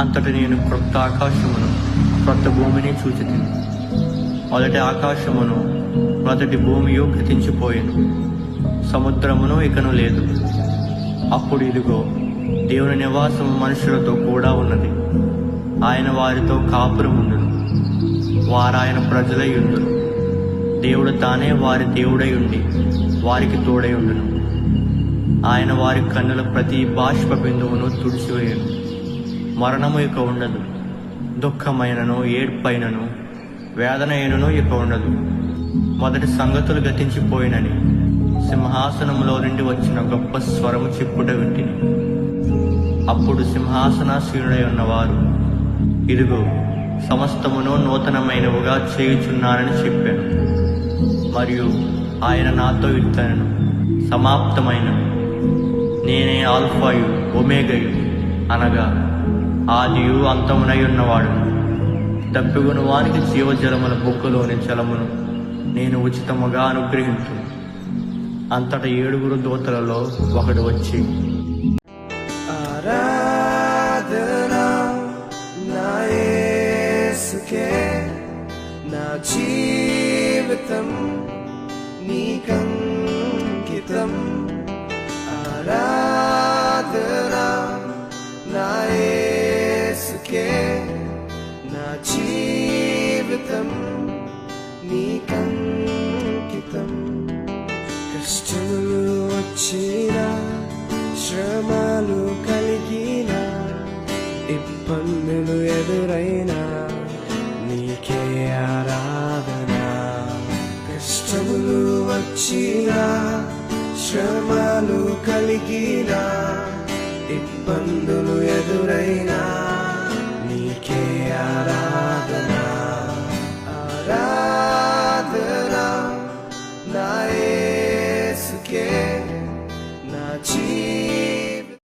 అంతటి నేను క్రొత్త ఆకాశమును క్రొత్త భూమిని చూచితిని. మొదటి ఆకాశమును మొదటి భూమియు గతించిపోయెను, సముద్రమును ఇకను లేదు. అప్పుడు ఇదిగో, దేవుని నివాసము మనుషులతో కూడా ఉన్నది. ఆయన వారితో కాపురముండును, వారాయన ప్రజలై ఉండును. దేవుడు తానే వారి దేవుడై ఉండి వారికి తోడై ఉండును. ఆయన వారి కన్నుల ప్రతి బాష్ప బిందువును తుడిచివేయును. మరణము ఇక ఉండదు, దుఃఖమైనను ఏడ్పైనను వేదన అయినను ఇక ఉండదు. మొదటి సంగతులు గతించిపోయినని సింహాసనములో నుండి వచ్చిన గొప్ప స్వరము చెప్పుట వింటిని. అప్పుడు సింహాసనాసీనుడై ఉన్నవారు, ఇదిగో, సమస్తమును నూతనమైనవిగా చేయుచున్నానని చెప్పాను. మరియు ఆయన నాతో ఇట్లనెను, సమాప్తమైన, నేనే ఆల్ఫాయు ఒమేగయు, అనగా ఆదియు అంతమునై ఉన్నవాడు. తప్పిగొని వానికి జీవజలముల బొక్కులోని జలమును నేను ఉచితముగా అనుగ్రహించు. అంతటా 7 దూతలలో ఒకడు వచ్చి, ఆరాధనా నా యేసుకే, నా జీవితం నీకంకితం. ఆరాధనా నా యేసుకే, నా జీవితం నీకంకితం. కష్టములు వచ్చినా, శ్రమలు కలిగినా, ఇబ్బందులు ఎదురైనా నీకే ఆరాధన. కష్టములు వచ్చినా, శ్రమలు కలిగినా, ఇబ్బందులు ఎదురైనా